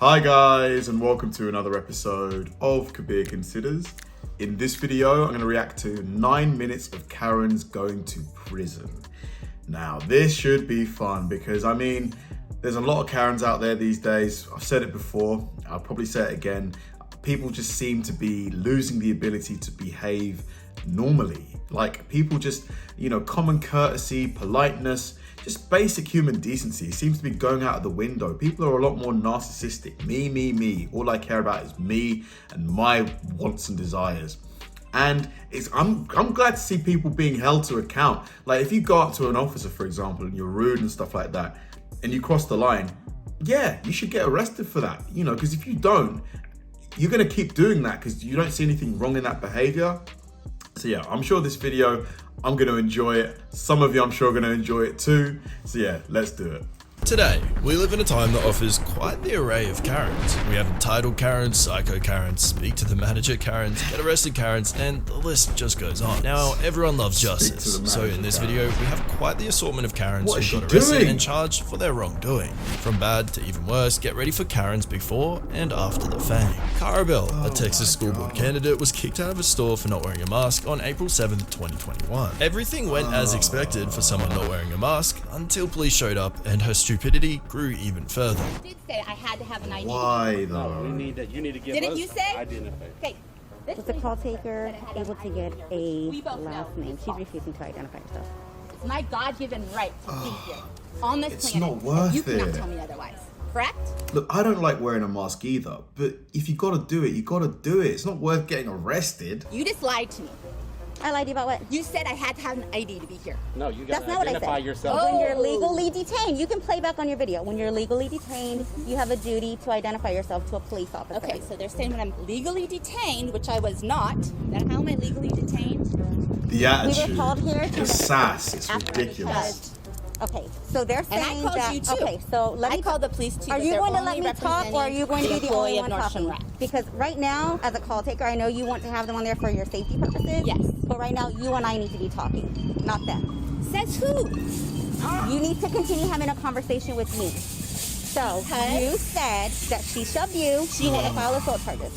Hi guys, and welcome to another episode of Kabir Considers. In this video, I'm going to react to 9 minutes of Karen's going to prison. Now, this should be fun because, there's a lot of Karens out there these days. I've said it before, I'll probably say it again. People just seem to be losing the ability to behave normally. Like, people just, common courtesy, politeness, just basic human decency seems to be going out of the window. People are a lot more narcissistic. Me. All I care about is me and my wants and desires. And I'm glad to see people being held to account. Like, if you go up to an officer, for example, and you're rude and stuff like that, and you cross the line, yeah, you should get arrested for that. Because if you don't, you're gonna keep doing that because you don't see anything wrong in that behavior. So yeah, I'm sure this video, I'm gonna enjoy it. Some of you I'm sure are gonna enjoy it too. So yeah, let's do it. Today, we live in a time that offers quite the array of Karens. We have entitled Karens, psycho Karens, speak to the manager Karens, get arrested Karens, and the list just goes on. Now, everyone loves justice, so in this video, we have quite the assortment of Karens who got arrested and charged for their wrongdoing. From bad to even worse, get ready for Karens before and after the fame. Karabel, a Texas school board candidate, was kicked out of a store for not wearing a mask on April 7th, 2021. Everything went as expected for someone not wearing a mask until police showed up and her stupidity grew even further. You did say I had to have an ID. Why though? You need to give Didn't us you say? identification. Okay. Was the call taker able to get a last name? She's refusing to identify herself. It's my God-given right to be here on this It's planet. not worth You cannot it. tell me otherwise. Correct? Look, I don't like wearing a mask either, but if you gotta do it, you gotta do it. It's not worth getting arrested. You just lied to me. I lied to you about what? You said I had to have an ID to be here. No, you That's gotta not what I identify said. yourself. When you're legally detained, you can play back on your video. When you're legally detained, you have a duty to identify yourself to a police officer. Okay, so they're saying when I'm legally detained, which I was not. Then how am I legally detained? The attitude, We were called here the sass, it's ridiculous. Okay, so they're And saying I called that. you too. Okay, so let I me. called the police too. Are but you they're going to only let me talk, or are you going to be the only one talking? Rat. Because right now, as a call taker, I know you want to have them on there for your safety purposes. Yes. But right now, you and I need to be talking, not them. Says who? You need to continue having a conversation with me. So Okay. you said that she shoved you. She want to file assault charges.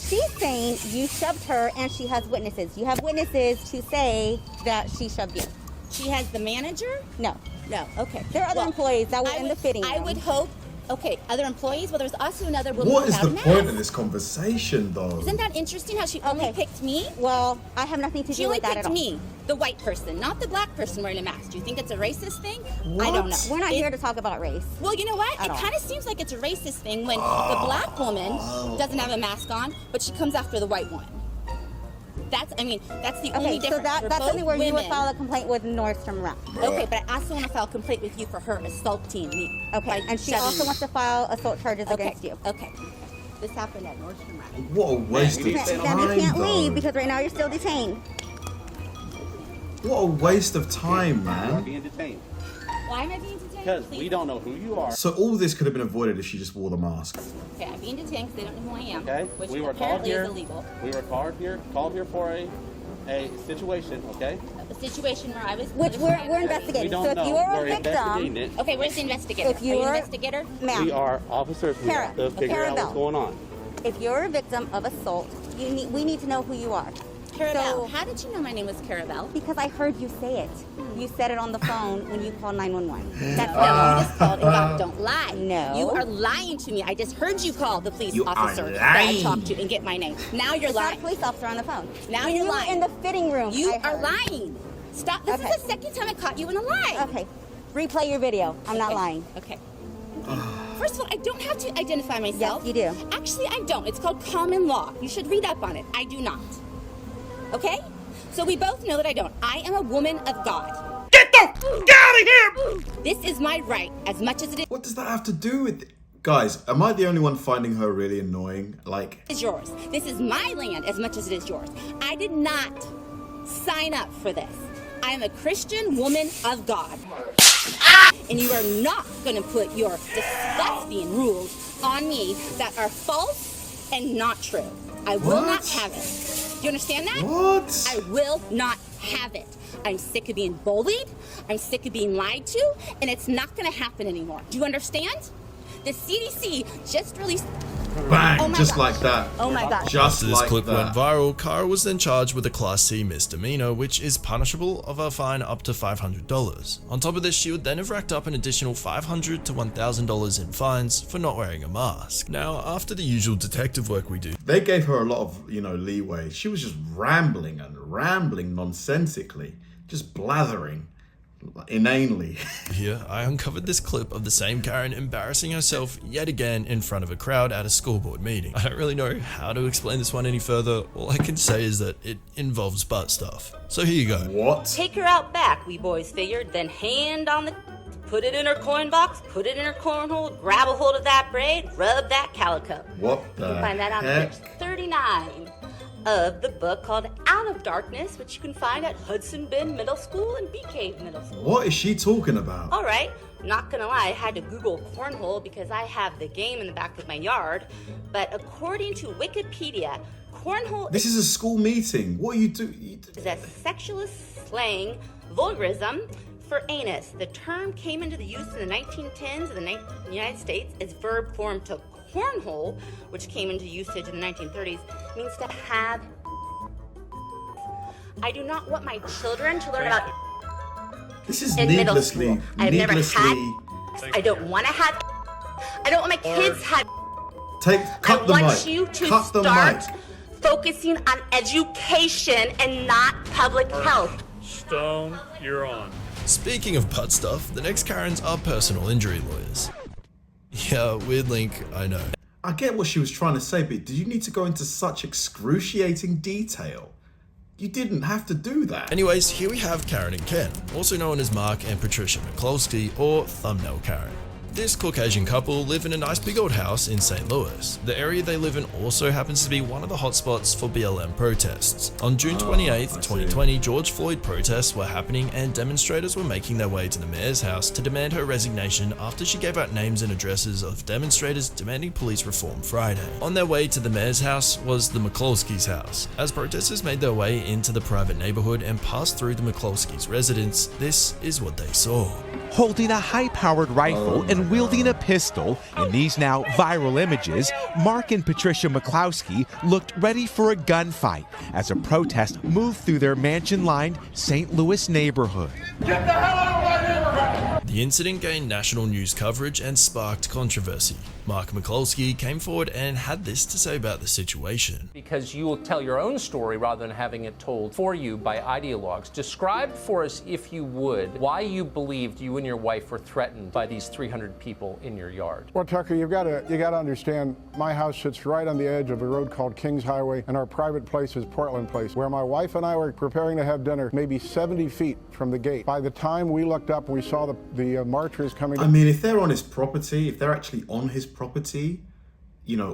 She's saying you shoved her, and she has witnesses. You have witnesses to say that she shoved you. She has the manager? No. No. Okay. There are other employees that were in the fitting I room. would hope. Okay, other employees. Well, there's also another woman What is without the a point mask. of this conversation though? Isn't that interesting how she only Okay. picked me? Well, I have nothing to She do only with that at picked all. me, the white person, not the black person wearing a mask. Do you think it's a racist thing? What? I don't know. We're not here to talk about race. Well, you know what? At It all. kind of seems like it's a racist thing when the black woman doesn't have a mask on, but she comes after the white one. That's the only Okay, difference. so that's We're something both where you would women. file a complaint with Nordstrom Rack. Okay, but I also want to file a complaint with you for her assaulting me. Okay, by and she shoving also me. wants to file assault charges Okay, against you. okay. This happened at Nordstrom Rack. What a waste we of need to- time Then you can't though. leave because right now you're still detained. What a waste of time, You are man. being detained. Why am I being detained? Because Please. we don't know who you are. So all this could have been avoided if she just wore the mask. Okay, I'm being detained because they don't know who I am. Okay? Which We were called apparently here. is illegal. We were called here for a situation, okay? A situation where I was. Which we're investigating. We don't So if know. you are We're a investigating victim, it. Okay, where's the investigator? If Are you you're- an investigator? ma'am, We are officers. We Kara, have to figure out Karabel. what's going on. if you're a victim of assault, we need to know who you are. Carabel. So- How did you know my name was Carabel? Because I heard you say it. You said it on the phone when you called 911. That's No, you just called it out. Don't lie. No. You are lying to me. I just heard you call the police You are officer that I lying. talked to and get my name. Now you're It's not a lying. police officer on the phone. Now When you're you lying. were in the fitting room. You I are heard. lying. Stop. This Okay. is the second time I caught you in a lie. Okay, replay your video. I'm not Okay. lying. Okay. First of all, I don't have to identify myself. Yes, you do. Actually, I don't. It's called common law. You should read up on it. I do not. Okay? So we both know that I don't. I am a woman of God. Get the f out of here! This is my right as much as it What does that have to do with it? Guys, am I the only one finding her really annoying? Like, is yours. This is my land as much as it is yours. I did not sign up for this. I am a Christian woman of God. And you are not going to put your disgusting rules on me that are false and not true. I will What? not have it. Do you understand that? what? I will not have it. I'm sick of being bullied. I'm sick of being lied to. And it's not going to happen anymore. Do you understand? The CDC just released. Bang! Oh my just gosh. like that. Oh my gosh. Just After this like clip that. went viral, Kara was then charged with a Class C misdemeanor, which is punishable of a fine up to $500. On top of this, she would then have racked up an additional $500 to $1,000 in fines for not wearing a mask. Now, after the usual detective work we do, They gave her a lot of, leeway. She was just rambling nonsensically, just blathering inanely. here, I uncovered this clip of the same Karen embarrassing herself yet again in front of a crowd at a school board meeting. I don't really know how to explain this one any further. All I can say is that it involves butt stuff. So here you go. What? Take her out back, we boys figured, then hand on the. Put it in her coin box, put it in her cornhole, grab a hold of that braid, rub that calico. What You the can find that on heck? page 39 of the book called Out of Darkness, which you can find at Hudson Bend Middle School and Bee Cave Middle School. What is she talking about? All right, not gonna lie, I had to Google cornhole because I have the game in the back of my yard. But according to Wikipedia, cornhole This is a school meeting. What are you doing? is a sexualist slang vulgarism for anus. The term came into the use in the 1910s in the United States. Its verb form to cornhole, which came into usage in the 1930s, means to have. I do not want my children to learn about This is in middle needlessly. school. I've never had. I don't want to have. I don't want my kids have. Cut I the want mic. you to Cut the start mic. focusing on education and not public health. Stone, you're on. Speaking of butt stuff, the next Karens are personal injury lawyers. Yeah, weird link, I know. I get what she was trying to say, but did you need to go into such excruciating detail? You didn't have to do that. Anyways, here we have Karen and Ken, also known as Mark and Patricia McCloskey, or Thumbnail Karen. This Caucasian couple live in a nice big old house in St. Louis. The area they live in also happens to be one of the hotspots for BLM protests. On June 28th, 2020, George Floyd protests were happening and demonstrators were making their way to the mayor's house to demand her resignation after she gave out names and addresses of demonstrators demanding police reform Friday. On their way to the mayor's house was the McCloskeys' house. As protesters made their way into the private neighborhood and passed through the McCloskeys' residence, this is what they saw. Holding a high-powered rifle and wielding a pistol, in these now viral images, Mark and Patricia McCloskey looked ready for a gunfight as a protest moved through their mansion-lined St. Louis neighborhood. The incident gained national news coverage and sparked controversy. Mark McCloskey came forward and had this to say about the situation. Because you will tell your own story rather than having it told for you by ideologues. Describe for us, if you would, why you believed you and your wife were threatened by these 300 people in your yard. Well, Tucker, you got to understand, my house sits right on the edge of a road called Kings Highway, and our private place is Portland Place, where my wife and I were preparing to have dinner, maybe 70 feet from the gate. By the time we looked up, we saw the marchers coming. I mean, if they're on his property, if they're actually on his property,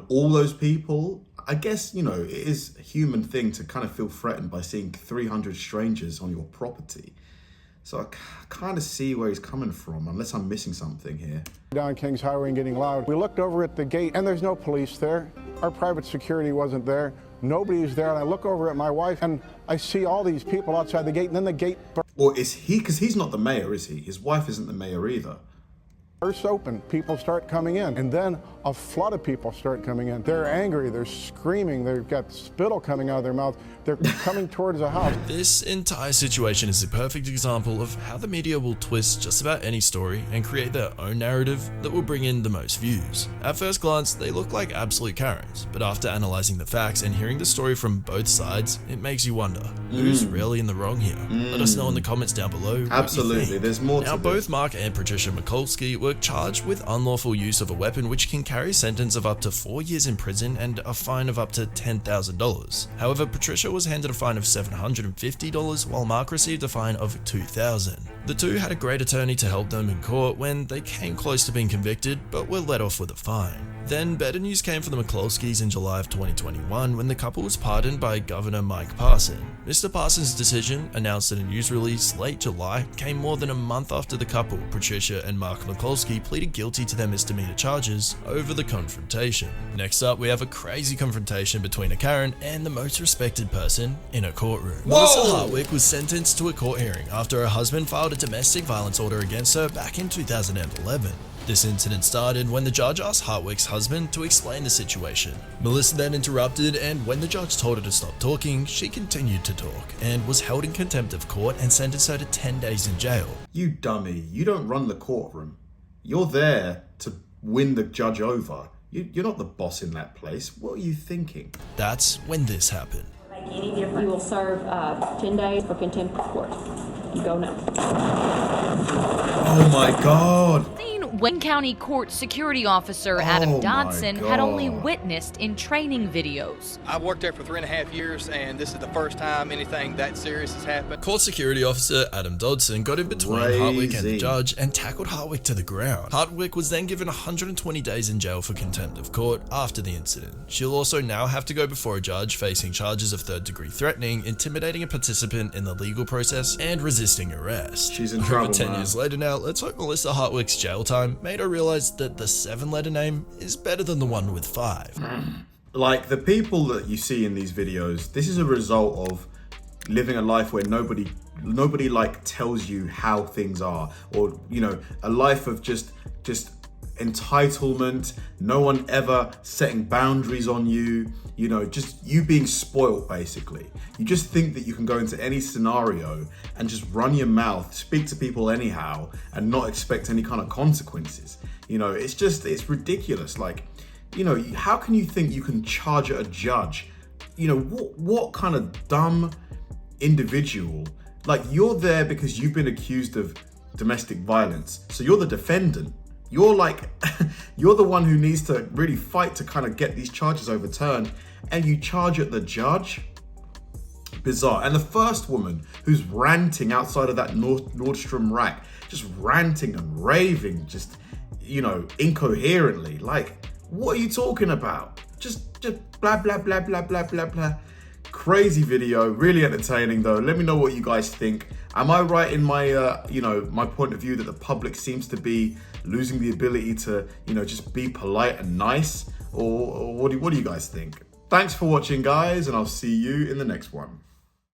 all those people, I guess, it is a human thing to kind of feel threatened by seeing 300 strangers on your property. So I kind of see where he's coming from, unless I'm missing something here. Down Kings Highway and getting loud. We looked over at the gate, and there's no police there. Our private security wasn't there. Nobody's there, and I look over at my wife, and I see all these people outside the gate, and then the gate Or is he, because he's not the mayor, is he? His wife isn't the mayor either. bursts open. People start coming in, and then a flood of people start coming in. They're angry, they're screaming, they've got spittle coming out of their mouth. They're coming towards the house. This entire situation is a perfect example of how the media will twist just about any story and create their own narrative that will bring in the most views. At first glance, they look like absolute Karens, but after analyzing the facts and hearing the story from both sides, it makes you wonder, who's really in the wrong here? Let us know in the comments down below what you Absolutely, think. there's more Now, to both this. Mark and Patricia McCloskey were charged with unlawful use of a weapon which can carry a sentence of up to 4 years in prison and a fine of up to $10,000. However, Patricia was handed a fine of $750 while Mark received a fine of $2,000. The two had a great attorney to help them in court when they came close to being convicted, but were let off with a fine. Then better news came for the McCloskeys in July of 2021 when the couple was pardoned by Governor Mike Parson. Mr. Parson's decision, announced in a news release late July, came more than a month after the couple, Patricia and Mark McCloskey, pleaded guilty to their misdemeanor charges over the confrontation. Next up, we have a crazy confrontation between a Karen and the most respected person in a courtroom. Melissa Hartwick was sentenced to a court hearing after her husband filed a domestic violence order against her back in 2011. This incident started when the judge asked Hartwick's husband to explain the situation. Melissa then interrupted, and when the judge told her to stop talking, she continued to talk and was held in contempt of court and sentenced her to 10 days in jail. You dummy, you don't run the courtroom. You're there to win the judge over. You're not the boss in that place. What are you thinking? That's when this happened. You will serve 10 days for contempt of court. You go now. Oh my God. Wayne County Court Security Officer Adam Dodson had only witnessed in training videos. I've worked there for 3.5 years, and this is the first time anything that serious has happened. Court Security Officer Adam Dodson got in between Hartwick and the judge and tackled Hartwick to the ground. Hartwick was then given 120 days in jail for contempt of court after the incident. She'll also now have to go before a judge facing charges of third-degree threatening, intimidating a participant in the legal process, and resisting arrest. She's in trouble, Over 10 man. years later now, let's hope Melissa Hartwick's jail time made her realize that the 7-letter name is better than the one with 5. Like, the people that you see in these videos, this is a result of living a life where nobody like tells you how things are, or, you know, a life of just entitlement, no one ever setting boundaries on you, you know, just you being spoiled basically. You just think that you can go into any scenario and just run your mouth, speak to people anyhow, and not expect any kind of consequences. You know, it's ridiculous. Like, you know, how can you think you can charge a judge? You know, what kind of dumb individual? Like, you're there because you've been accused of domestic violence, so you're the defendant. You're like, you're the one who needs to really fight to kind of get these charges overturned, and you charge at the judge? Bizarre. And the first woman who's ranting outside of that Nordstrom rack, just ranting and raving, just, you know, incoherently. Like, what are you talking about? Just blah, blah, blah, blah, blah, blah, blah. Crazy video, really entertaining though. Let me know what you guys think. Am I right in my, you know, my point of view that the public seems to be losing the ability to, you know, just be polite and nice? Or what do you guys think? Thanks for watching, guys, and I'll see you in the next one.